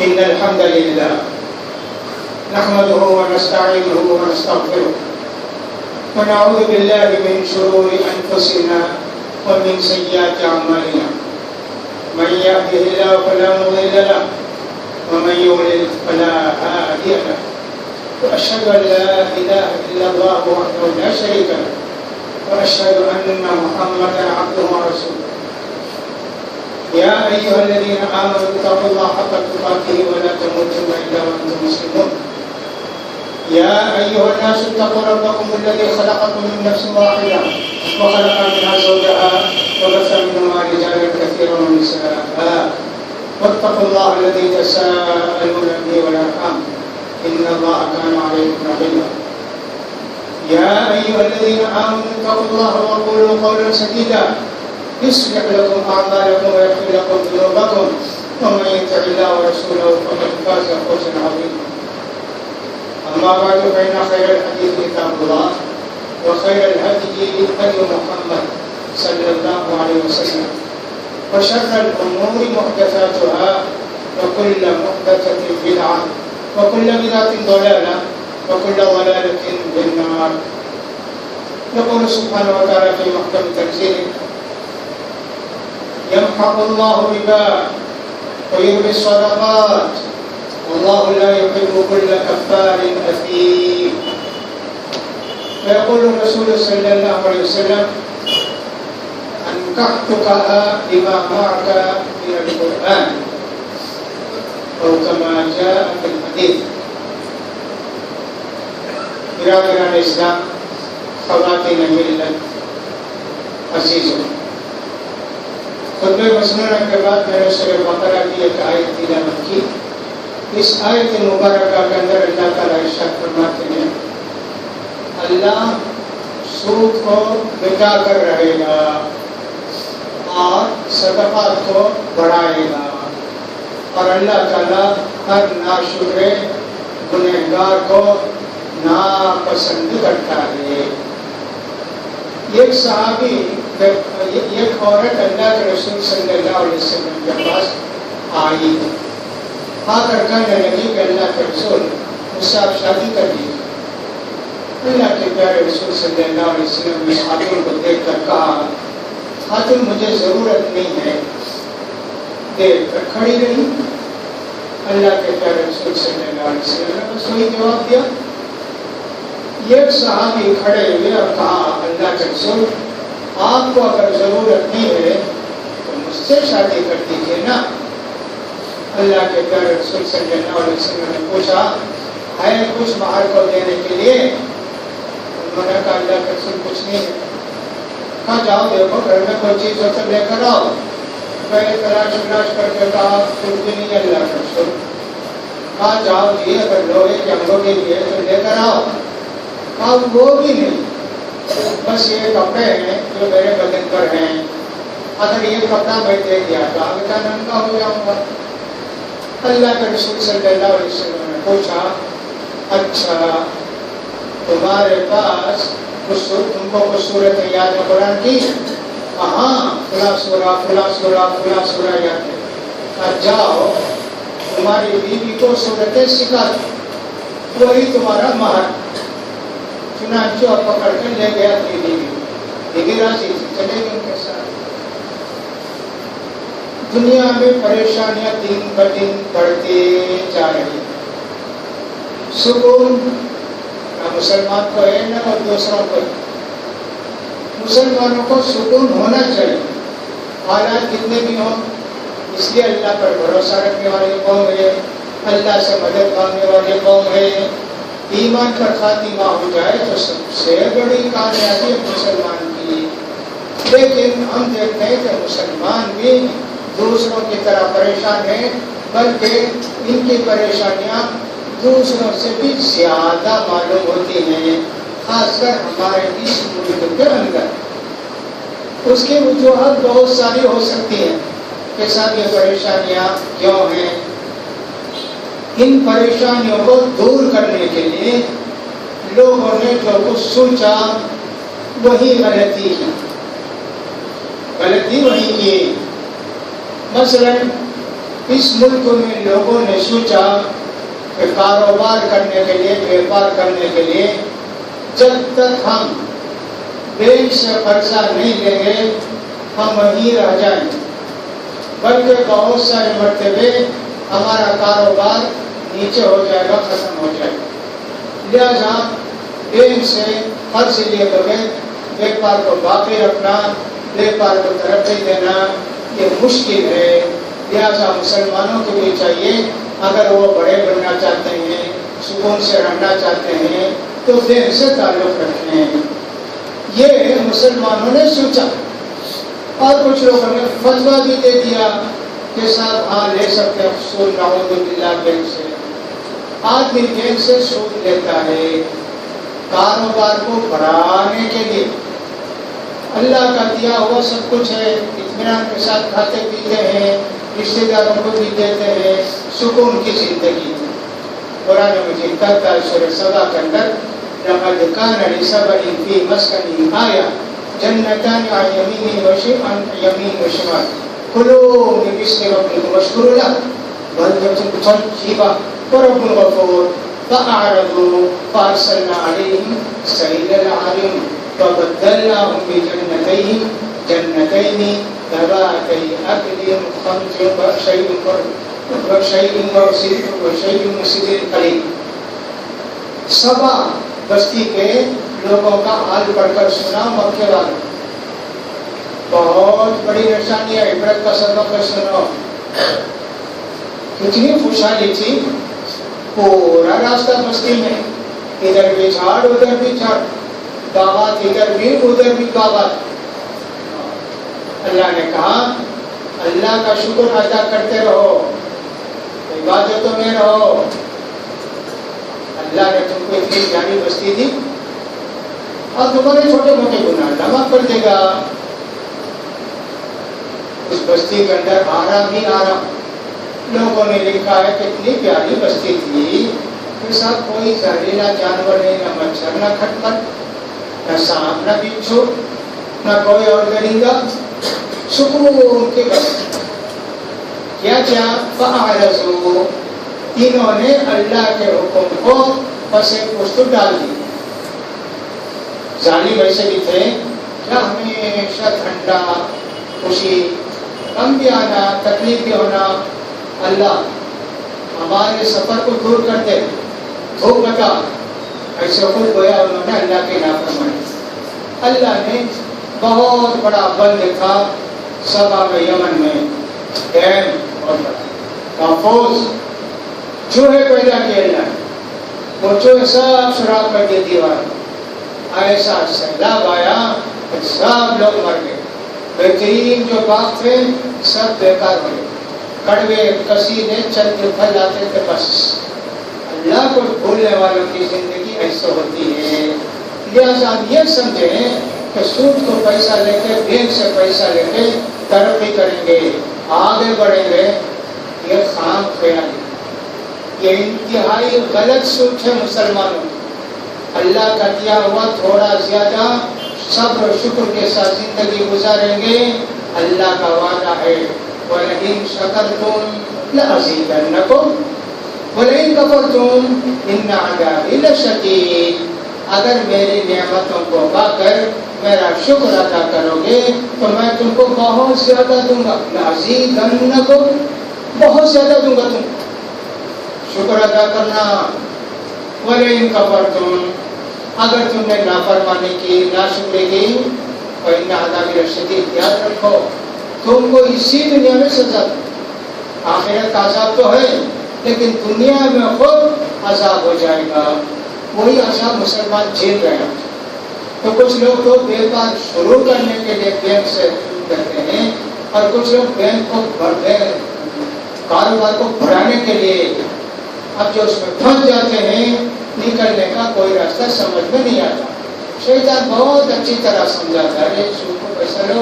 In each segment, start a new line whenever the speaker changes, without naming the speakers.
إن الحمد لله نحمده ونستعينه ونستغفره ونعوذ بالله من شرور أنفسنا ومن سيئات أعمالنا من يهده الله فلا مضل له ومن يضلل فلا هادي له وأشهد أن لا إله إلا الله وحده لا شريك له وأشهد أن محمدا عبده ورسوله يا أيها الذين آمنوا اتقوا الله حق تقاته ولا تموتن إلا وأنتم مسلمون يا أيها الناس اتقوا ربكم الذي خلقكم من نفس واحدة وخلق منها زوجها وبث منهما رجالا كثيرا ونساء واتقوا الله الذي تساءلون به والأرحام إن الله كان عليكم رقيبا يا أيها الذين آمنوا اتقوا الله وقولوا قولا سديدا يصلح لكم أعمالكم ويغفر لكم ذنوبكم ومن يطع الله ورسوله فقد فاز فوزا عظيما أما بعد فإن خير الحديث كتاب الله وخير الهدي هدي محمد صلى الله عليه وسلم وشر الأمور محدثاتها وكل محدثة بدعة وكل بدعة ضلالة وكل ضلالة في النار. يقول سبحانه وتعالى في محكم تنزيله يمحق الله الربا ويربي الصدقات والله لا يحب كل كفار أثيم. ويقول الرسول صلى الله عليه وسلم أنكحتكها بما معك من القرآن أو كما جاء في الحديث. برادران اسلام، خواتین ملت عزیزوں، خطبہ مسنونہ کے بعد میں نے سورہ بقرہ کی ایک آیت تلاوت کی. اس آیت مبارکہ کے اندر اللہ تعالیٰ ارشاد فرماتے ہیں اللہ سود کو مٹا کر رہے گا اور صدقات کو بڑھائے گا اور اللہ تعالیٰ ہر ناشکر گنہگار کو ناپسند کرتا ہے. ایک صحابی ایک عورت اللہ کے رسول صلی اللہ علیہ وسلم کے پاس آئی، آ کر کہنے لگی کہ اللہ کے رسول مجھ سے آپ شادی کر لیجیے. اللہ کے پیارے رسول صلی اللہ علیہ وسلم نے خاتون کو دیکھ کر کہا خاتون مجھے ضرورت نہیں ہے. دیکھ کر کھڑی رہی. اللہ کے پیارے رسول صلی اللہ علیہ وسلم نے بس وہی جواب دیا. ایک صحابی کھڑے ہوئے اور کہا اللہ کے رسول آپ کو اگر ضرورت نہیں ہے تو مجھ سے شادی کر دیجیے نا. اللہ کے پیارے رسول صلی اللہ علیہ وسلم نے پوچھا ہے کچھ مہر کو دینے کے لیے؟ انہوں نے کہا اللہ کے رسول کچھ نہیں ہے. کہا جاؤ دیکھو گھر میں کوئی چیز ہو تو لے کر آؤ. میں نے تلاش کر کے کہا کچھ بھی نہیں ہے اللہ کے رسول. کہا جاؤ جی اگر لوہے کے انگوٹھی لیے تو لے کر آؤ. کہا وہ بھی نہیں، بس یہ کپڑے ہیں جو میرے بدن پر ہیں، اگر یہ کپڑا میں دے دیا تو آگے کا ننگا ہو جاؤں گا. اللہ کے رسول صلی اللہ علیہ وسلم نے پوچھا اچھا تمہارے پاس تم کو کچھ صورت یاد ہے قرآن کی؟ ہاں فلاں سورہ فلاں سورہ فلاں سورہ یاد ہے. جاؤ تمہاری بیوی کو صورتیں سکھا دو، وہی تمہارا مہر. چنانچہ پکڑ کر لے گیا اپنی بیوی راضی تھی، چلے گئے ان کے ساتھ. دنیا میں پریشانیاں دن بہ دن بڑھتے جا رہی. سکون نہ مسلمان کو ہے نہ دوسروں کو. مسلمانوں کو سکون ہونا چاہیے حالات کتنے بھی ہوں. اس لیے اللہ پر بھروسہ رکھنے والی قوم ہے، اللہ سے مدد مانگنے والی قوم ہے. ایمان پر خاتمہ ہو جائے تو سب سے بڑی کامیابی مسلمان کی. لیکن ہم دیکھتے ہیں کہ مسلمان بھی دوسروں کی طرح پریشان ہیں، بلکہ ان کی پریشانیاں دوسروں سے بھی زیادہ معلوم ہوتی ہیں، خاص کر ہمارے اس ملک کے اندر. اس کی وجوہات بہت ساری ہو سکتی ہیں کہ سب یہ پریشانیاں کیوں ہیں. ان پریشانیوں کو دور کرنے کے لیے لوگوں نے جو کچھ سوچا وہی غلطی وہی کی. مثلا اس ملک میں لوگوں نے سوچا کہ کاروبار کرنے کے لیے، بیپار کرنے کے لیے جب تک ہم بینک سے قرضہ نہیں لیں گے ہم وہیں رہ جائیں گے، بلکہ بہت سارے مرتبے ہمارا کاروبار نیچے ہو جائے گا، ختم ہو جائے گا۔ لہذا بینک سے قرض لیے بغیر بیپار کو باقی رکھنا، بیپار کو ترقی دینا یہ مشکل ہے۔ لہذا مسلمانوں کو بھی چاہیے اگر وہ بڑے بننا چاہتے ہیں، سکون سے رہنا چاہتے ہیں تو بینک سے تعلق رکھیں۔ یہ مسلمانوں نے سوچا، اور کچھ لوگوں نے فتویٰ بھی دے دیا کہ صاحب ہاں لے سکتے ہیں سود، نعوذ باللہ بینک سے۔ آدمی بینک سے سود لیتا ہے کاروبار کو بڑھانے کے لیے۔ اللہ کا دیا ہوا سب کچھ ہے، اطمینان کے ساتھ کھاتے پیتے ہیں، رشتے داروں کو بھی دیتے ہیں، سکون کی زندگی۔ قرآن مجید کہتا ہے سورہ سبا کے اندر لقد كان لسبإ في مسكنهم آية جنتان عن يمين وشمال كلوا من رزق ربكم واشكروا له بلدة طيبة ورب غفور فأعرضوا فأرسلنا عليهم سيل العرم فبدلناهم بجنتين ذواتي أكل خمط وشيء مسدر قليل۔ سبا بستی کے لوگوں کا حال پڑھ کر سنا مکے والوں، بہت بڑی نشانی ہے، عبرت کا سبق سنو۔ کتنی خوشحالی تھی، پورا راستہ بستی میں، ادھر بھی جھاڑ ادھر بھی جھاڑ، باغات ادھر بھی ادھر بھی باغات۔ اللہ نے کہا اللہ کا شکر ادا کرتے رہو، عبادتوں میں رہو۔ اللہ نے تم کو اتنی پیاری بستی دی اور تمہارے چھوٹے موٹے گناہ معاف کر دے گا۔ اس بستی کے اندر آرام ہی آرام۔ لوگوں نے لکھا ہے کہ اتنی پیاری بستی تھی کہ سب کوئی زہریلا جانور نہیں، نہ مچھر نہ کھٹپٹ نہ سانپ نہ بچھو نہ کوئی اور درندہ، سکون کی بستی۔ کیا کیا فَأَعْرَضُوا، انہوں نے اللہ کے حکم کو پس پشت ڈال دی۔ ظالم ایسے بھی تھے کیا ہمیشہ ٹھنڈا، خوشی، غم بھی آنا، تکلیف بھی ہونا، اللہ ہمارے سفر کو دور کر دے، دھوپ بتا، ایسے خود گویا انہوں نے اللہ کی نافرمانی۔ اللہ نے بہت بڑا بند تھا سبا میں، یمن میں، ڈیم بہت بڑا، محفوظ چوہے پیدا کیے اللہ نے، وہ چوہے سب سوراخ کر دی دیوار، ایسا سیلاب آیا سب لوگ مر گئے، بہترین جو باغ تھے سب بیکار ہو گئے، کڑوے کسینے چند پھل آتے تھے بس۔ اللہ کو بھولنے والوں کی زندگی ایسے ہوتی ہے۔ لہٰذا آپ یہ سمجھیں کہ سود کو پیسہ لے کے، بینک سے پیسہ لے کے ترقی کریں گے، آگے بڑھیں گے، یہ خام خیال ہے، یہ انتہائی غلط سوچ ہے مسلمانوں۔ اللہ کا دیا ہوا تھوڑا زیادہ صبر و شکر کے ساتھ زندگی گزاریں گے، اللہ کا وعدہ ہے وَلَئِن شَكَرْتُمْ لَأَزِيدَنَّكُمْ وَلَئِن كَفَرْتُمْ إِنَّ عَذَابِي لَشَدِيدٌ۔ اگر میری نعمتوں کو پا کر میرا شکر ادا کرو گے تو میں تم کو بہت زیادہ دوں گا، لَأَزِيدَنَّكُمْ، بہت زیادہ دوں گا تم، شکر ادا کرنا۔ وَلَئِن كَفَرْتُمْ، اگر تم نے نافرمانی کی، ناشکری کی، فَإِنَّ عَذَابِي لَشَدِيدٌ، یاد رکھو تم کو اسی دنیا میں سزا دے، آخرت کا عذاب تو ہے لیکن دنیا میں خود عذاب ہو جائے گا، وہی عذاب مسلمان جھیل رہے ہیں۔ تو کچھ لوگ تو بیپار شروع کرنے کے لیے بینک سے کرتے ہیں، اور کچھ لوگ بینک کو کاروبار کو بڑھانے کے لیے اب جو اس میں پھنس جاتے ہیں، نکلنے کا کوئی راستہ سمجھ میں نہیں آتا۔ شیطان بہت اچھی طرح سمجھاتا ہے، سود کو پیسہ لو،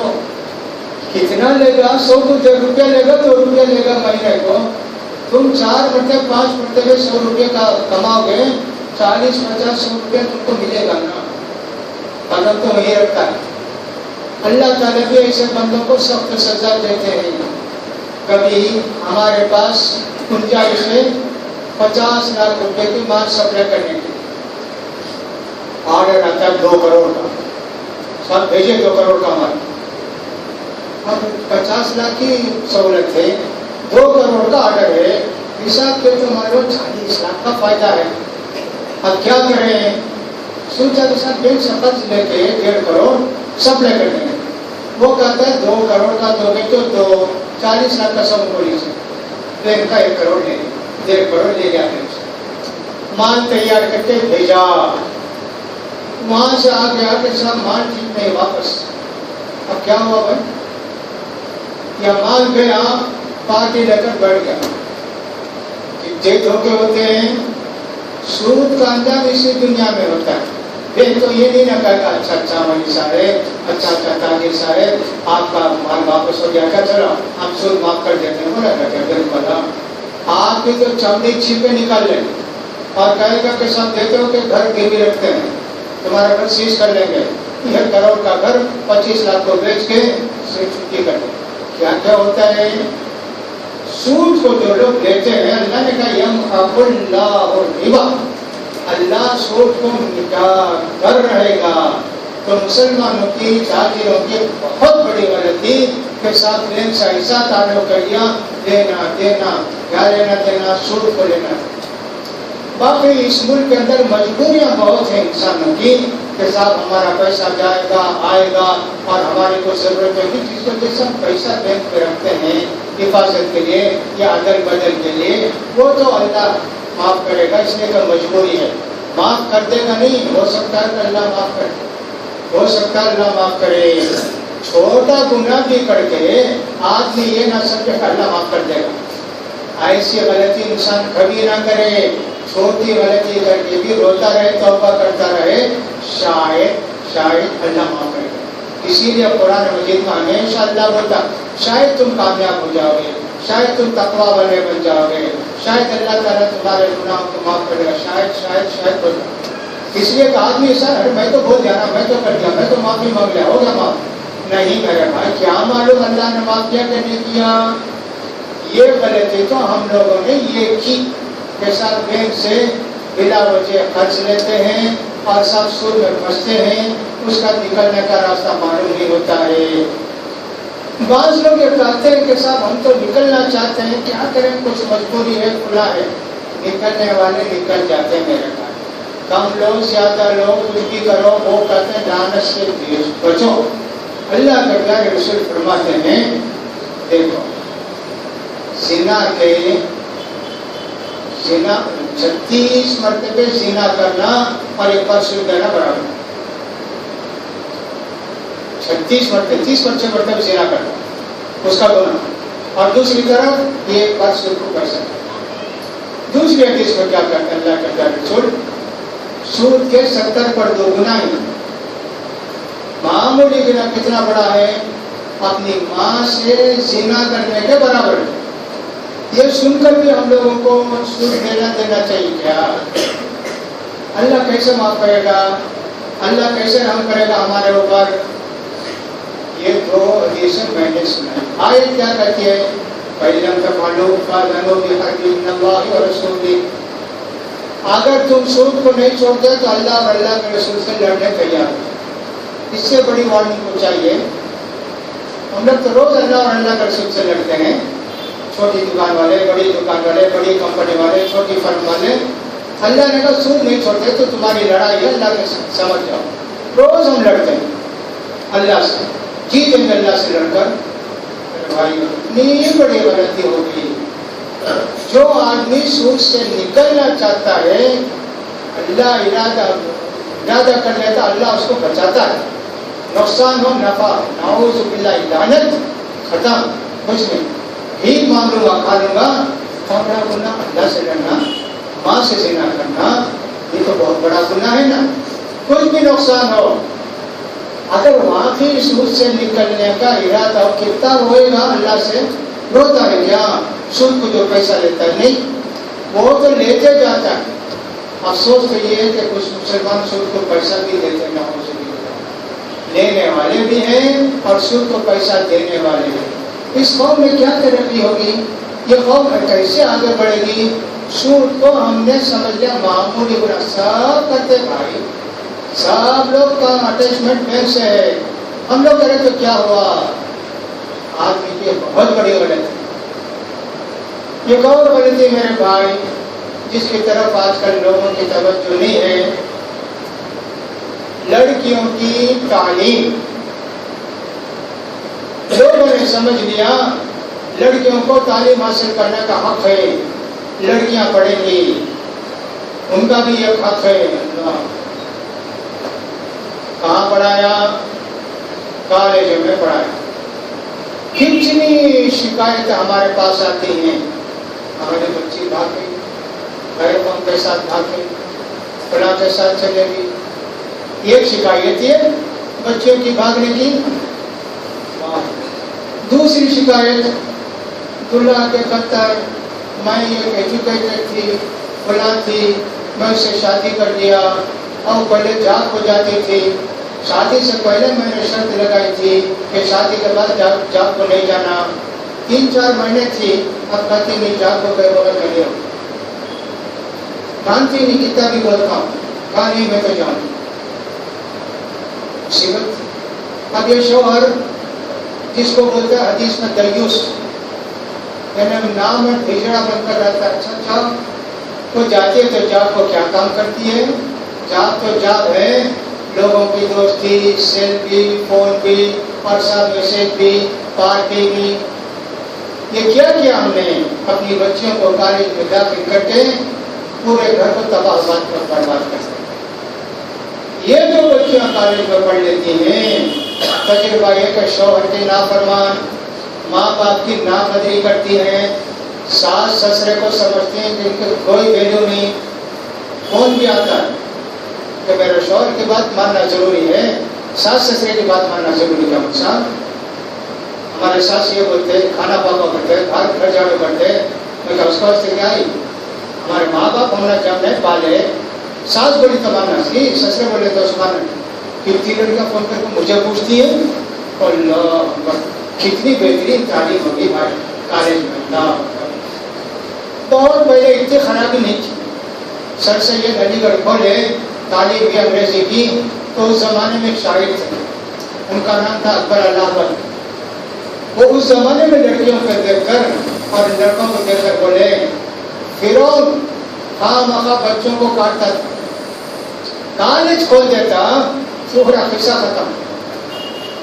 کتنا لے گا، 100 روپیہ لے گا، 2 روپیہ لے گا مہینے کو، تم 4 مرتبہ 5 مرتبہ 100 روپیہ کا کماؤ گے، 40-50-100 روپیہ تم کو ملے گا نا، قدم تو وہی رکھتا ہے۔ اللہ تعالیٰ بھی ایسے بندوں کو سخت سزا دیتے ہیں، کبھی ہمارے پاس گنجائش ہے 50 لاکھ روپے کی مال سپلائی کرنے کی، آرڈر آتا ہے 2 کروڑ کا، سب بھیجے 2 کروڑ کا مال. اب 50 لاکھ کی سہولت ہے، 2 کروڑ کا آرڈر ہے، حساب کے تو ہمارے 40 لاکھ کا فائدہ ہے. اب کیا کریں؟ سوچا کہ سب بینک سے قرض لے کے 1.5 کروڑ سپلائی کر دیں گے. وہ کہتا ہے 2 کروڑ کا دو گے تو 40 لاکھ کا سب کو لیجیے، بینک کا 1 کروڑ لے لیں، 1.5 کروڑ لے گیا بینک سے. مال تیار کر کے بھیجا، وہاں سے آ گیا کہ سب مال ٹھیک نہیں واپس. اب کیا ہوا بھائی؟ یا مال گیا پارٹی لے کر بیٹھ گیا. کتنے دھوکے ہوتے ہیں. سود کا انجام اسی دنیا میں ہوتا ہے. بینک تو یہ نہیں نہ کہتا اچھا اچھا مولوی صاحب، اچھا تاجر صاحب، آپ کا مال واپس ہو جائے گا، چلو ہم سود معاف کر دیتے ہیں. بولا کرتے بالکل آپ کی تو چمڑی چھپے نکال لیں اور کہے گا کہ سب دیتے ہو کہ گھر گروی رکھتے ہیں، تمہارا گھر سیز کر لیں گے. 1 کروڑ کا گھر 25 لاکھ کو بیچ کے صرف چھٹی کر دیں. کیا کیا ہوتا ہے؟ سود کو جو لوگ لیتے ہیں، اللہ نے کہا یمحق اللہ الربا، اللہ سود کو مٹا کر رہے گا. تو مسلمانوں کی تاجروں کی بہت بڑی غلطی کے ساتھ بینک سے ایسا تعلق کر لیا، لینا دینا، کیا لینا دینا، سود کو لینا. باقی اس ملک کے اندر مجبوریاں بہت ہیں انسانوں کی کہ صاحب ہمارا پیسہ جائے گا آئے گا اور ہماری کوئی ضرورت ہوگی، جس وجہ سے ہم پیسہ بینک میں رکھتے ہیں حفاظت کے لیے یا عدل بدل کے لیے. وہ تو اللہ معاف کرے گا، اس لیے کہ مجبوری ہے. معاف کر دے گا نہیں، ہو سکتا ہے کہ اللہ معاف کرے، ہو سکتا ہے اللہ معاف کرے. چھوٹا گناہ بھی کر کے آدمی یہ نہ سمجھے کہ اللہ معاف کر دے گا. ایسی غلطی انسان کبھی نہ کرے. چھوٹی غلطی کر کے بھی روتا رہے، توبہ کرتا رہے، شاید اللہ معاف کرے گا. اسی لیے قرآن مجید میں ہمیشہ اللہ بولتا شاید تم کامیاب ہو جاؤ گے، شاید تم تقویٰ والے بن جاؤ گے، شاید اللہ تعالیٰ تمہارے گناہوں کو معاف کرے گا. شاید بولتا. اس لیے کہ آدمی سر میں تو بھول جانا، میں تو کر دیا، میں تو معافی مانگ لیا، ہو گیا معاف. نہیں میرے بھائی، کیا معلوم اللہ نے معاف کیا کہ نہیں کیا. یہ غلطی تو ہم لوگوں نے یہ کی کہ سب بینک سے بلا وجہ خرچ لیتے ہیں اور سب سود میں پھنستے ہیں، اس کا نکلنے کا راستہ معلوم نہیں ہوتا ہے. بعض لوگ یہ کہتے ہیں کہ صاحب ہم تو نکلنا چاہتے ہیں، کیا کریں، کچھ مجبوری ہے، کھلا ہے. نکلنے والے نکل جاتے ہیں میرے پاس. کم لوگ زیادہ لوگ کچھ بھی کرو، وہ کہتے ہیں لعنت سے بچو. اللہ کا پیارے رسول فرماتے ہیں دیکھو زنا کے 36 مرتبے زنا کرنا اور 1 بار سود دینا برابر. 36 مرتبے 30 مرتبے زنا کرنا اس کا گناہ، اور دوسری طرف یہ 1 بار سود کو کر سکتا. دوسری حدیث میں کیا کہتے ہیں اللہ کا رسول، سود کے 70 پر 2 گنا ہی. معمولی گنا کتنا بڑا ہے؟ اپنی ماں سے زنا کرنے کے برابر ہے. یہ سن کر بھی ہم لوگوں کو سود دینا چاہیے. کیا اللہ کیسے معاف کرے گا؟ اللہ کیسے رحم کرے گا ہمارے اوپر؟ یہ 2 حدیثیں میں نے سنا ہے. آیت کیا کہتی ہے؟ فَإِلَّمْ تَفْعَلُوا فَأْذَنُوا بِحَرْبٍ مِّنَ اللَّهِ وَرَسُولِهِ. اگر تم سود کو نہیں چھوڑتے تو اللہ اور اللہ کے رسول سے لڑنے تیار ہو. اس سے بڑی وارننگ کو چاہیے. ہم لوگ تو روز اللہ اور اللہ کے رسول سے لڑتے ہیں. چھوٹی دکان والے، بڑی دکان والے، بڑی کمپنی والے، چھوٹی فرم والے. اللہ نے کہا سود نہیں چھوڑتے تو تمہاری لڑائی ہے اللہ کے ساتھ، سمجھ جاؤ. روز ہم لڑتے ہیں اللہ سے، جیتیں گے اللہ سے لڑ کر. بھائی اتنی بڑی غلطی ہو گئی. جو آدمی سود سے نکلنا چاہتا ہے، اللہ ارادہ کر لیتا، اللہ اس کو بچاتا ہے. نقصان ہو نفع، نعوذ باللہ، لعنت، ختم، کچھ نہیں. بھیک مانگ لوں گا، کھا لوں گا. بڑا گناہ اللہ سے لڑنا، ماں سے زنا کرنا، یہ تو بہت بڑا گناہ ہے نا. کچھ بھی نقصان ہو، اگر واقعی سود سے نکلنے کا ارادہ ہو، کتنا روئے گا اللہ سے؟ روتا ہے کیا؟ سود کو جو پیسہ لیتا ہے نہیں، وہ تو لیتے جاتا ہے. افسوس تو یہ ہے کہ کچھ مسلمان سود کو پیسہ بھی دیتے ہیں، لینے والے بھی ہیں اور سود کو پیسہ دینے والے ہیں. اس قوم میں کیا ترقی ہوگی؟ یہ قوم کیسے آگے بڑھے گی؟ سود کو ہم نے سمجھ لیا معمولی گناہ، سب کرتے بھائی، سب لوگ کا اٹیچمنٹ بینک سے ہے، ہم لوگ کریں تو کیا ہوا؟ آدمی کی بہت بڑی غلطی۔ ایک اور غلطی میرے بھائی جس کی طرف آج کل لوگوں کی توجہ نہیں ہے، لڑکیوں کی تعلیم۔ لوگوں نے سمجھ لیا لڑکیوں کو تعلیم حاصل کرنے کا حق ہے، لڑکیاں پڑھیں گی، ان کا بھی ایک حق ہے۔ کہاں پڑھایا؟ کالج میں پڑھایا۔ کتنی شکایتیں ہمارے پاس آتی ہیں، ہماری بچی بھاگ گئی، غیر قوم کے ساتھ بھاگ گئی، فلاں کے ساتھ چلے گی۔ ایک شکایت یہ بچوں کی بھاگنے کی۔ دوسری شکایت دلہا کے قطر، میں ایک ایجوکیٹڈ تھی، فلاں تھی، میں اس سے شادی کر دیا، اور پہلے جاب ہو جاتی تھی، شادی سے پہلے میں نے شرط لگائی تھی کہ شادی کے بعد جاب کو نہیں جانا، 3-4 مہینے تھی، اب کہتی نہیں جاب کو گئے بغیر نہیں ہو، مانتی نہیں، کتنا بھی بولتا ہوں، کہا نہیں میں تو جاؤں۔ مصیبت۔ اب یہ شوہر جس کو بولتے ہیں حدیث میں دیوس، یعنی نام میں بھیجڑا بن کر رہتا ہے، اچھا وہ جاتی ہے تو جاب کو کیا کام کرتی ہے؟ جاب تو جاب ہے، لوگوں کی دوستی، سیل بھی، فون بھی، اور ساتھ میسج بھی، پارٹی بھی۔ یہ کیا کیا ہم نے؟ اپنی بچیوں کو کالج میں داخل کر کے پورے گھر کو تباہ برباد کر دیا۔ یہ جو بچیاں کالج میں پڑھ لیتی ہیں، تجربہ یہ کہ شوہر کے نافرمان، ماں باپ کی نافرمانی کرتی ہیں، ساس سسرے کو سمجھتے ہیں کہ ان کی کوئی ویلیو نہیں۔ فون بھی آتا ہے کہ میرے شوہر کی بات ماننا ضروری ہے، ساس سسرے کی بات ماننا ضروری ہے۔ صاحب ہمارے ساس یہ بولتے ہیں، کھانا پاپا کرتے ہیں، گھر جھاڑو کرتے ہیں، میں کہا اس کا واسطے کیا آئی؟ ہمارے ماں باپ ہم نے جب نہیں پالے، ساس بولی تو ماننا سی، سسرے بولے تو اس ماننا۔ کتنی لڑکیاں فون کر کے مجھے پوچھتی ہیں، اللہ کتنی بہترین تعلیم ہوگی بھائی کالج میں۔ بہت پہلے اتنی خرابی نہیں تھی، سر سید علی گڑھ کھولے، تعلیم بھی انگریزی کی، تو اس زمانے میں ایک شاعر تھے، ان کا نام تھا اکبر اللہ بٹ۔ وہ اس زمانے میں لڑکیوں کو دیکھ کر اور لڑکوں کو دیکھ کر بولے، فرعون خواہ مخواہ بچوں کو کاٹتا تھا، کالج کھول دیتا پورا قصہ ختم۔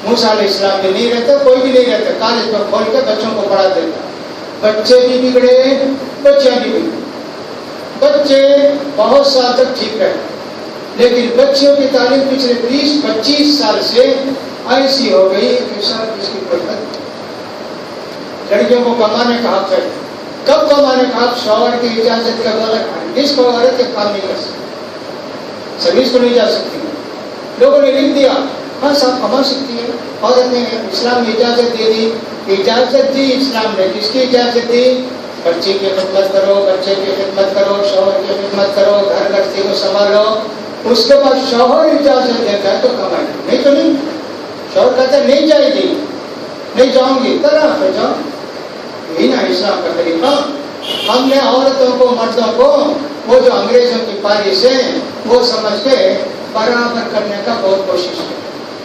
موسیٰ علیہ السلام بھی نہیں رہتے، کوئی بھی نہیں رہتے، کالج میں کھول کے بچوں کو پڑھا دیتا، بچے بھی بگڑے، بچیاں بھی بگڑے۔ بچے بہت سال تک ٹھیک رہے، لیکن بچیوں کی تعلیم پچھلے 20-25 سال سے ایسی ہو گئی کہ سب اس کی کوئی بات۔ لڑکیوں کو کمانے کا حق ہے، کب کمانے کا حق؟ شوہر کی اجازت کے بغیر اس کو عورت کام نہیں کر سکتی، سروس کو نہیں جا سکتی۔ لوگوں نے لکھ دیا ہاں صاحب کما سکتی ہے، عورت نے اسلام نے اجازت دے دی، اجازت دی اسلام نے، کس کی اجازت دی؟ بچے کی خدمت کرو، بچے کی خدمت کرو، شوہر کی خدمت کرو، گھر گھرتی کو سنبھالو۔ اس کے بعد شوہر اجازت دیتا ہے تو کمائے، نہیں تو نہیں۔ شوہر کہتا ہے نہیں جائے گی، نہیں جاؤں گی، طلاق ہے، جاؤ۔ یہی نا اسلام کا طریقہ۔ ہم نے عورتوں کو، مردوں کو وہ جو انگریزوں کی پالیس ہے وہ سمجھ کے برابر کرنے کا بہت کوشش کی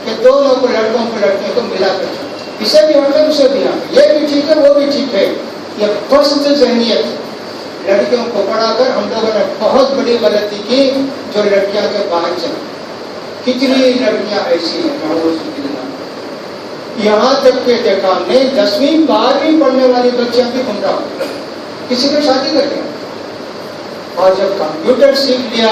کہ دونوں کو، لڑکوں کو لڑکیوں کو ملا کر، اسے بھی حق ہے اسے بھی حق ہے، یہ بھی ٹھیک ہے وہ بھی ٹھیک ہے۔ یہ فسد ذہنیت، لڑکیوں کو پڑھا کر ہم لوگوں نے بہت بڑی غلطی کی جو لڑکیاں کے باہر چلی۔ کتنی لڑکیاں ایسی ہیں، نعوذ باللہ، یہاں تک کہ دیکھا ہم نے 10ویں 12ویں پڑھنے والی بچیاں بھی گمراہ ہو گئی، کسی کو شادی کر دیا، اور جب کمپیوٹر سیکھ لیا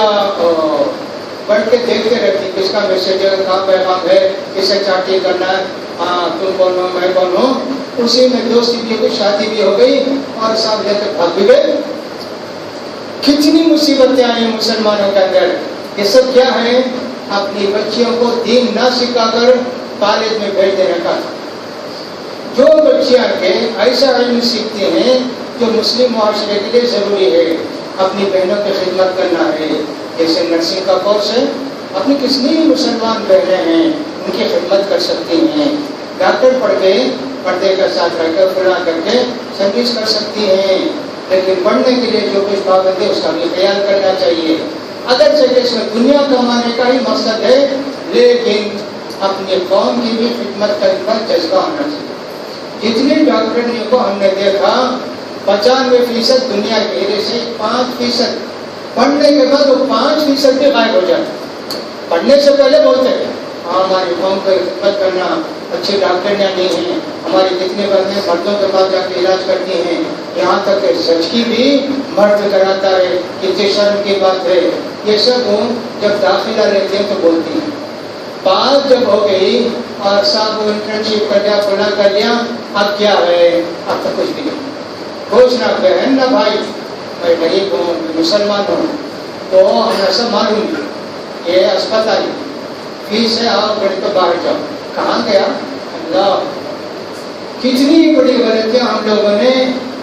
بیٹھ کے دیکھتے رہتی کس کا میسج ہے، کہاں پیغام ہے، کسے چاٹی کرنا ہے، ہاں تم کون ہو میں کون ہوں، اسی میں دوستی بھی ہوئی، شادی بھی ہو گئی اور سب لے کر بھاگ بھی گئے۔ کتنی مصیبتیں آئی مسلمانوں کے اندر۔ یہ سب کیا ہے؟ اپنی بچیوں کو دین نہ سکھا کر کالج میں بھیج دینے کا۔ جو بچیاں کے ایسا علم سیکھتے ہیں جو مسلم معاشرے کے لیے ضروری ہے، اپنی بہنوں کی خدمت کرنا ہے، جیسے نرسنگ کا کورس ہے، اپنی کتنی مسلمان بہنیں ہیں ان کی خدمت کر سکتی ہیں۔ ڈاکٹر پڑھ کے پردے کے ساتھ رہ کر فلاں کر کے سروس کر سکتی ہیں، لیکن پڑھنے کے لیے جو کچھ پابندی ہے اس کا بھی خیال کرنا چاہیے۔ اگرچہ اس میں دنیا کمانے کا ہی مقصد ہے، لیکن اپنی قوم کی بھی خدمت کا جذبہ ہونا چاہیے۔ جتنی ڈاکٹرنیوں کو ہم نے دیکھا 95% دنیا کے ہیرے سے 5% پڑھنے کے بعد وہ 5% بھی غائب ہو جاتے۔ پڑھنے سے پہلے بولتے ہیں ہماری قوم کو خدمت کرنا، اچھے ڈاکٹریاں نہیں ہیں، ہماری کتنے بندے مردوں کے پاس جا کے علاج کرتی ہیں، یہاں تک کہ سچ کی بھی مرد کراتا ہے، کتنی شرم کی بات ہے۔ یہ سب جب داخلہ لیتے ہیں تو بولتی ہیں۔ بات جب ہو گئی اور صاحب انٹرنشپ کر لیا، فلاں کر لیا، اب کیا ہے؟ اب تو کچھ بھی نہیں۔ کچھ نہ بہن نہ بھائی، میں غریب ہوں، مسلمان ہوں، تو ہمیں سب معلوم ہے یہ اسپتال فیس ہے، آؤ بڑے تو باہر جاؤ۔ کہاں گیا؟ اللہ، کتنی بڑی غلطیاں ہم لوگوں نے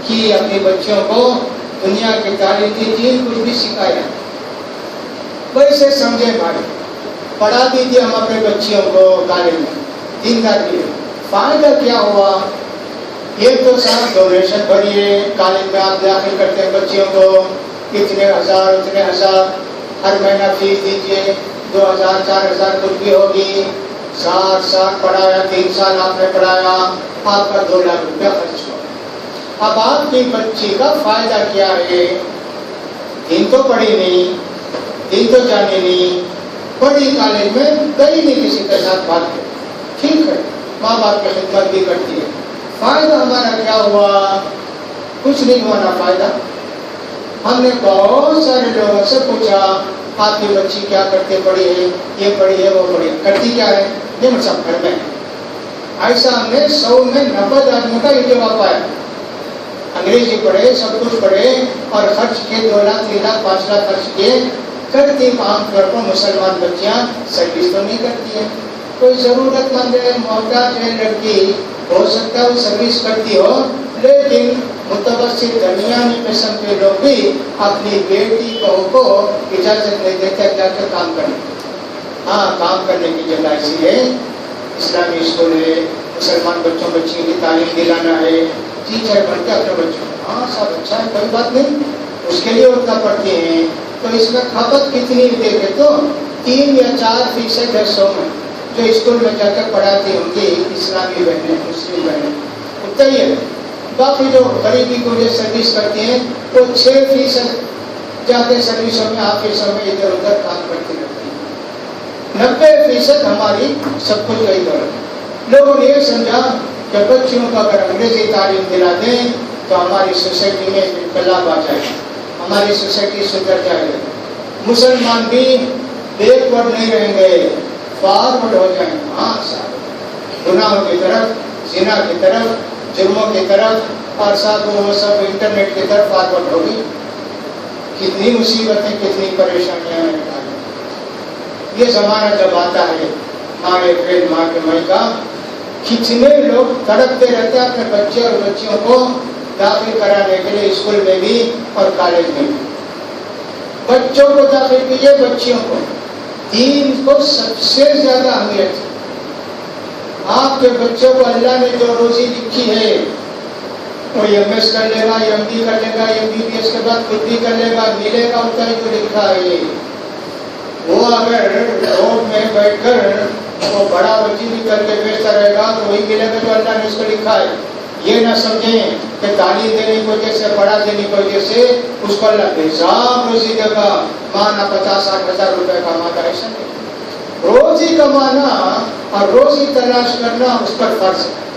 کی اپنی بچوں کو، دنیا کی تعلیم کی دین کچھ بھی سکھایا۔ ویسے سمجھے بھائی، پڑھا دیجیے ہم اپنے بچیوں کو کالج میں، دیندار بھی فائدہ کیا ہوا؟ ایک تو صاحب ڈونیشن بھریے، کالج میں آپ داخل کرتے ہیں بچیوں کو، اتنے ہزار اتنے ہزار ہر مہینہ فیس دیجیے، 2000 4000 کچھ بھی ہوگی، 7 سال پڑھایا، 3 سال آپ نے پڑھایا، آپ کا 2 لاکھ روپیہ خرچ ہوا۔ اب آپ کی بچی کا فائدہ کیا ہے؟ دین تو پڑھی نہیں، دین تو جانے نہیں، پڑھی کالج میں گئی نہیں کسی کے ساتھ بات کر، ٹھیک ہے، ماں باپ کی خدمت بھی کرتی ہے، فائدہ ہمارا کیا ہوا؟ کچھ نہیں ہوا نا فائدہ۔ ہم نے بہت سارے لوگوں سے پوچھا آپ کی بچی کیا کرتے پڑھی ہے، یہ پڑھی ہے وہ پڑھی ہے، کرتی کیا ہے؟ یہ مطلب سب گھر میں ایسا ہم نے 100 میں 90 آدمیوں کا یہ جواب پایا۔ انگریزی پڑھے، سب کچھ پڑھے اور خرچ کیے، 2 لاکھ 3 لاکھ 5 لاکھ خرچ کیے، کرتی عام طور پر مسلمان بچیاں سروس تو نہیں کرتی ہیں۔ کوئی ضرورت مند ہے، محتاج ہے لڑکی، ہو سکتا ہے وہ سروس کرتی ہو، لیکن متوسط درمیانی قسم کے لوگ بھی اپنی بیٹی بہو کو اجازت نہیں دیتے جا کے کام کرنے۔ ہاں، کام کرنے کی جگہ ایسی ہے، اسلامی اسکول ہے، مسلمان بچوں بچیوں کی تعلیم دلانا ہے، ٹیچر بن کے اپنے بچوں، ہاں سب اچھا ہے، کوئی بات نہیں، اس کے لیے اتنا پڑھتے ہیں۔ تو اس میں کھپت کتنی دیکھے تو 3 یا 4% ہے 100 میں، جو اسکول میں جا کر پڑھاتی ہوں گی اسلامی بہنیں، مسلم بہنیں، اتنا ہی ہے۔ باقی جو غریبی کو جو سروس کرتی ہیں وہ 6% جا کے سروسوں میں، آفسوں میں ادھر ادھر کام کرتی رہتی ہیں۔ 90% ہماری سب کچھ وہی دور۔ لوگوں نے یہ سمجھا کہ بچوں کو اگر انگریزی تعلیم دلا دیں تو ہماری سوسائٹی میں انقلاب آ جائے، ہماری سوسائٹی سدھر جائے گی، مسلمان بھی بیک ورڈ نہیں رہیں گے، فارورڈ ہو جائیں گے۔ ہاں صاحب، گناہوں کی طرف، زنا کی طرف، جرموں کی طرف، اور صاحب وہ سب انٹرنیٹ کی طرف فارورڈ ہوگی۔ کتنی مصیبتیں، کتنی پریشانیاں ہیں۔ یہ زمانہ جب آتا ہے ماہ اپریل، ماہ کے مئی کا، کتنے لوگ تڑپتے رہتے ہیں اپنے بچے اور بچیوں کو داخل کرانے کے لیے اسکول میں بھی اور کالج میں بھی۔ بچوں کو داخل کیجیے، بچیوں کو دین کو سب سے زیادہ اہمیت ہے۔ آپ کے بچوں کو اللہ نے جو روزی لکھی ہے وہ MS کر لے گا، MD کر لے گا، MBBS کے بعد خود بھی کر لے گا، ملے گا اتنا ہی جو لکھا ہے۔ وہ اگر روڈ میں بیٹھ کر وہ بڑا وزیر بھی کر کے بیچتا رہے گا تو وہی ملے گا جو اللہ نے اس کو لکھا ہے۔ یہ نہ سمجھیں کہ تعلیم دینے کی وجہ سے، پڑھا دینے کی وجہ سے اس کو اللہ بے حساب روزی دے گا، مانا 50-60 ہزار روپے کماتا، ایسا نہیں۔ روزی کمانا اور روزی تلاش کرنا اس پر فرض ہے۔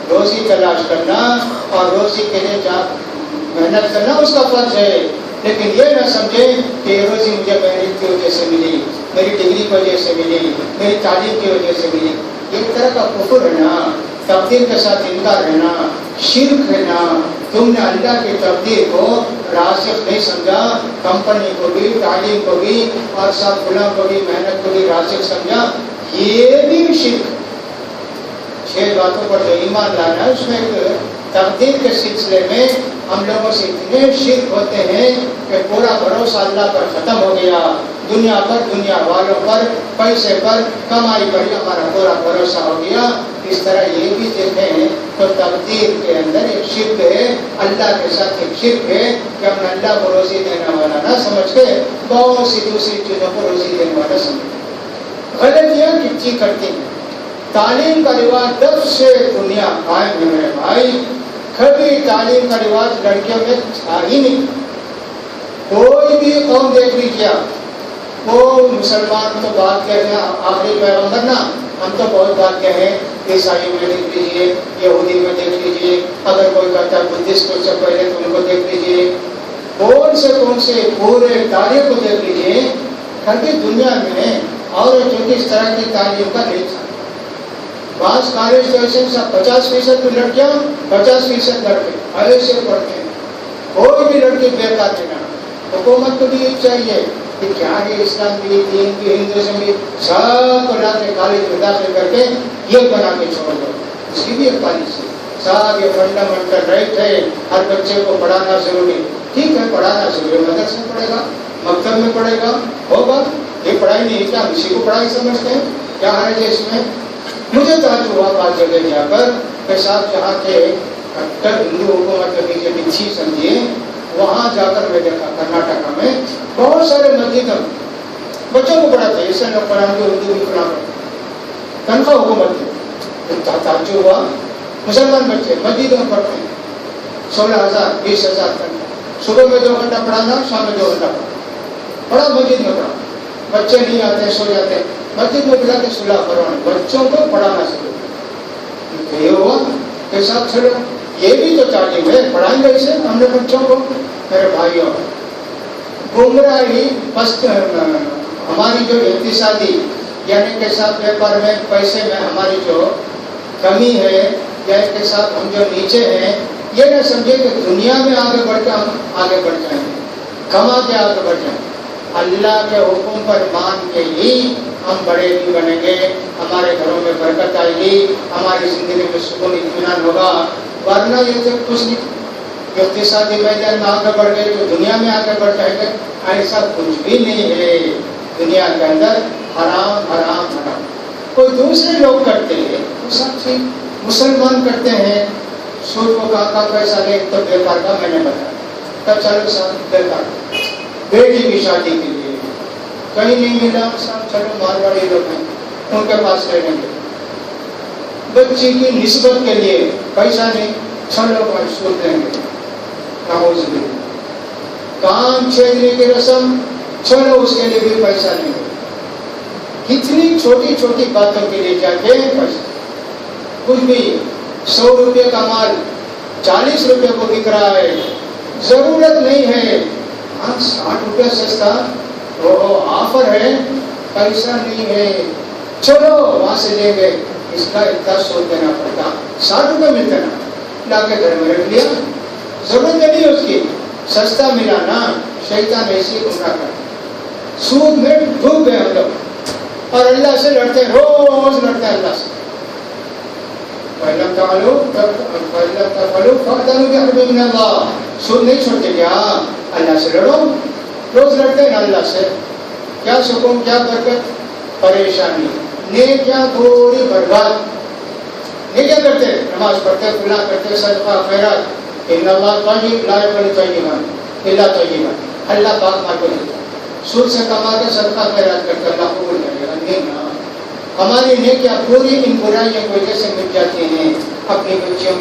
روزی تلاش کرنا اور روزی کے لیے محنت کرنا اس کا فرض ہے، لیکن یہ نہ سمجھیں کہ یہ روزی مجھے محنت کی وجہ سے ملی، میری ڈگری کی وجہ سے ملی، میری تعلیم کی وجہ سے ملی۔ یہ ایک طرح کا کفر ہے نا، تقدیر کے ساتھ انکار ہے نا، شرک ہے نا۔ تم نے اللہ کی تقدیر کو رازق نہیں سمجھا، کمپنی کو بھی، تعلیم کو بھی اور سب گناہ کو بھی، محنت کو بھی رازق سمجھا، یہ بھی شرک ہے۔ 6 باتوں پر جو ایمان لانا ہے، اس میں تقدیر کے سلسلے میں ہم لوگوں سے اتنے شرک ہوتے ہیں کہ پورا بھروسہ اللہ پر ختم ہو گیا۔ دنیا پر، دنیا والوں پر، پیسے پر، کمائی پر ہی ہمارا پورا بھروسہ ہو گیا. اس طرح یہ بھی دیکھیں تو تقدیر کے اندر ایک شرک ہے، اللہ کے ساتھ ایک شرک ہے کہ ہم اللہ کو روزی دینے والا نہ سمجھ کے بہت سی دوسری چیزوں کو روزی دینے والا سمجھ. غلطیاں کتنی کرتی ہیں. تعلیم کا رواج جب سے دنیا قائم ہے میرے بھائی، کبھی تعلیم کا رواج لڑکیوں میں تھا ہی نہیں. کوئی بھی قوم دیکھ لیجیے، وہ مسلمان تو بات کہتے ہیں آخری پیغمبر نا، ہم تو بہت بات کہے ہیں. عیسائیوں میں دیکھ لیجیے، یہودی میں دیکھ لیجیے، اگر کوئی کہتا ہے بدھسٹ کو سے پہلے تو ان کو دیکھ لیجیے، کون سے پورے تاریخ کو دیکھ لیجیے. کبھی دنیا میں اور اس طرح کی تعلیم کا نہیں تھا. بعض کالج تو ایسے 50% لڑکیاں 50% لڑکے ایسے پڑھتے ہیں. کوئی بھی لڑکی بیکار نہیں. حکومت کو بھی یہ چاہیے کہ کیا ہے اسلام بھی، دین بھی، ہندوازم بھی، سب کو لا کے کالج میں داخل کر کے یہ بنا کے چھوڑ دو. اس کی بھی ایک پالیسی. صاحب یہ فنڈامنٹل رائٹ ہے، ہر بچے کو پڑھانا ضروری. ٹھیک ہے پڑھانا ضروری، مدرسے میں پڑھے گا، مکتب میں پڑھے گا، ہوگا. یہ پڑھائی نہیں کیا ہم اسی کو پڑھائی سمجھتے ہیں؟ کیا ہے اس میں؟ مجھے تعجب ہوا بعض جگہ جا کر کہ صاحب جہاں کے کٹر ہندو حکومت کے بی جے پی تھی سمجھیے، وہاں جا کر میں دیکھا کرناٹکا میں بہت سارے مسجد بچوں کو پڑھاتے ہیں. اس سے نہ پڑھا کے اردو بھی پڑھا تنخواہ حکومت کی. تعجب ہوا. مسلمان بچے مسجد میں پڑھتے ہیں، 16,000 20,000 تنخواہ. صبح میں 2 گھنٹہ پڑھانا، شام میں 2 گھنٹہ پڑھا مسجد میں پڑھا. بچے نہیں آتے، سو جاتے ہیں. مسجد میں بلا کے صلح کروانا، بچوں کو پڑھانا ضروری. یہ ہوا کہ صاحب چلو یہ بھی تو تعلیم ہے، پڑھائیں گے اسے ہم نے بچوں کو. میرے بھائیوں، گمراہی ہماری جو اقتصادی یعنی کہ ساتھ ویپار میں پیسے میں ہماری جو کمی ہے، یا کے ساتھ ہم جو نیچے ہیں، یہ نہ سمجھے کہ دنیا میں آگے بڑھ کے ہم آگے بڑھ جائیں گے، کما کے آگے بڑھ جائیں. اللہ کے حکم پر مان کے ہی ہم بڑے بھی بنیں گے، ہمارے گھروں میں برکت آئے گی، ہماری زندگی میں سکون اطمینان ہوگا. ورنہ یہ تو کچھ نہیں. اقتصادی میدان میں آگے بڑھ گئے تو دنیا میں آگے بڑھ جائے گا، ایسا کچھ بھی نہیں ہے. دنیا کے اندر حرام حرام حرام. کوئی دوسرے لوگ کرتے ہیں وہ سب ٹھیک، مسلمان کرتے ہیں. سود کو کا پیسہ لے تو بیکار کا میں نے بتایا تب چلو صاحب بیکار. بیٹی کی شادی کے لیے کہیں نہیں ملا صاحب، چلو مارواڑی لوگ ہیں ان کے پاس لے لیں گے. بچی کی نسبت کے لیے پیسہ نہیں، چلو سود لیں گے. کان چھیدنے کی رسم، چلو اس کے لیے بھی پیسہ لیں گے. کتنی چھوٹی چھوٹی باتوں کے لیے جا کے پیسہ. کچھ بھی 100 روپے کا مال 40 روپے کو بک رہا ہے، ضرورت نہیں ہے. 60 روپے سستا آفر ہے، پیسہ نہیں ہے، چلو وہاں سے لیں گے. اس کا اتنا سود دینا پڑتا. 60 روپے ملتے نا، لا کے گھر میں رکھ لیا، ضرورت نہیں اس کی. سستا ملا نا، شیطان ایسی گمراہ کرتا. سود میں ڈوب گئے ہم لوگ اور اللہ سے لڑتے، روز لڑتے ہیں اللہ سے. سود نہیں چھوڑتے کیا؟ اللہ سے لڑو. روز لڑتے ہیں اللہ سے. کیا سکون، کیا برکت، پریشانی. نیکیاں پوری برباد. نیکیاں کرتے، نماز پڑھتے، کھلا کرتے، صدقہ خیرات. ان اللہ طیب لا يقبل طیبا الا طیبا. اللہ پاک مال کو دیتا. سود سے کما کے صدقہ خیرات کرتے، اللہ قبول کرے گا. نہیں نا، ہماری نیکیاں پوری ان برائیوں کی وجہ سے مٹ جاتی ہیں. اپنی بچوں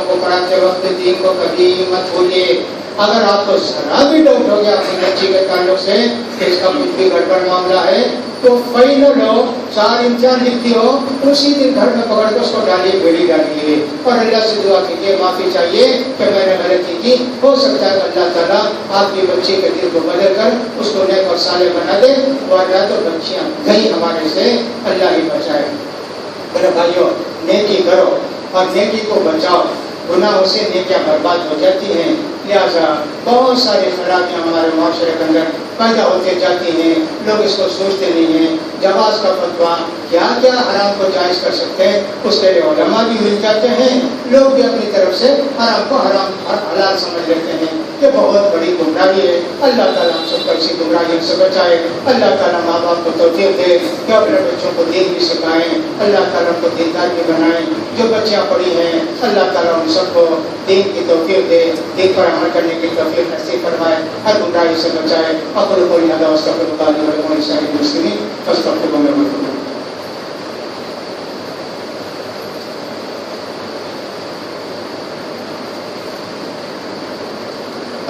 کو پڑھاتے وقت دین کو کبھی مت بھولیے. اگر آپ کو ذرا بھی ڈاؤٹ ہو گیا اپنی بچی کے تعلق سے کہ اس کا کچھ بھی گڑبڑ معاملہ ہے، تو فائنل ہو 4 امتحان لکھتی ہو، اسی دن گھر میں پکڑ کے اس کو ڈالیے، بیڑی ڈالیے اور اللہ سے دعا کیجیے، معافی چاہیے کہ میں نے غلطی کی. ہو سکتا ہے کہ اللہ تعالیٰ آپ کی بچی کے دل کو بدل کر اس کو نیک اور صالح بنا دے. ورنہ تو بچیاں گئی ہمارے سے، اللہ ہی بچائے. میرے بھائیوں، نیکی کرو اور نیکی کو بچاؤ. گناہوں سے نیکیاں برباد ہو جاتی ہیں. لہٰذا بہت ساری خرابیاں ہمارے معاشرے کے اندر پیدا ہوتے جاتی ہیں. لوگ اس کو سوچتے نہیں ہیں. جواز کا فتویٰ، کیا کیا حرام کو جائز کر سکتے ہیں، اس کے لیے علماء بھی مل جاتے ہیں. لوگ بھی اپنی طرف سے حرام کو حرام اور حلال سمجھ لیتے ہیں. یہ بہت بڑی گمراہی ہے. اللہ تعالیٰ ہم سب کو ایسی گمراہیوں سے بچائے. اللہ تعالیٰ ماں باپ کو توفیق دے کہ اپنے بچوں کو دین بھی سکھائیں. اللہ تعالیٰ کو دیندار بھی بنائیں. جو بچیاں پڑھی ہیں اللہ تعالیٰ ان سب کو دین کی توفیق دے, دین پر عمل کرنے کی توفیق نصیب فرمائے, ہر گمراہی سے بچائے. اقول قولی ھذا واستغفر اللہ لي ولكم ولسائر المسلمين فاستغفروه انه هو الغفور الرحيم.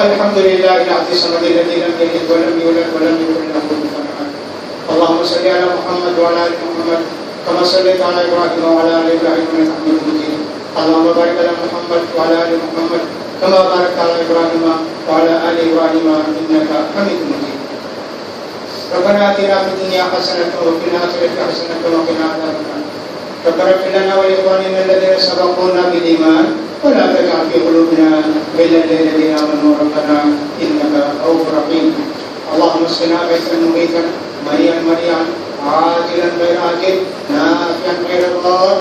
الحمد لله العزيز الصمد الذي لم يلد ولم يولد ولم يكن له كفوا احد. اللهم صل على محمد وعلى ال محمد كما صليت على ابراهيم وعلى ال ابراهيم انك حميد مجيد. اللهم بارك على محمد وعلى ال محمد كما باركت على ابراهيم وعلى ال ابراهيم انك حميد مجيد. ربنا آتنا في الدنيا حسنة وفي الآخرة حسنة وقنا عذاب النار. ربنا اغفر لنا ولإخواننا الذين سبقونا بالإيمان ولا تجعل في قلوبنا غلا للذين آمنوا ربنا إنك رؤوف رحيم. اللهم اسقنا غيثا مغيثا مريئا مريعا عاجلا غير عاجل نافعا غير ضار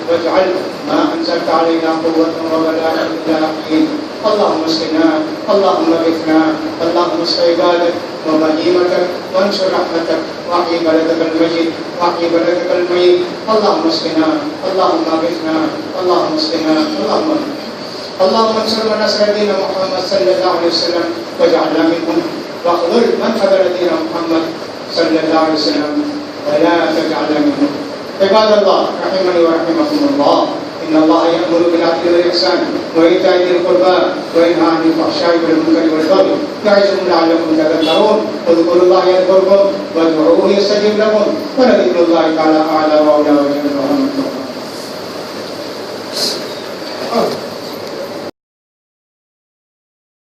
واجعل ما أنزلت علينا قوة وبلاء إلى حين. اللهم اسقنا اللهم اغثنا اللهم اسق عبادك وبهيمتك وانشر رحمتك واحيي بلدك المجيد واحيي بلدك الميت. اللهم اسقنا اللهم اغثنا اللهم اسقنا اللهم انصر من نصر دين محمد صلى الله عليه وسلم واجعلنا منهم واخذل من خذل دين محمد صلى الله عليه وسلم ولا تجعلنا منهم. عباد الله رحمني ورحمكم الله, إن الله يأمر بالعدل والإحسان وإيتاء ذي القربى وينهى عن الفحشاء والمنكر والبغي يعظكم لعلكم تذكرون. اذكروا الله يذكركم وادعوه يستجب لكم ولذكر الله تعالى أعلى وأولى وجل وعلا.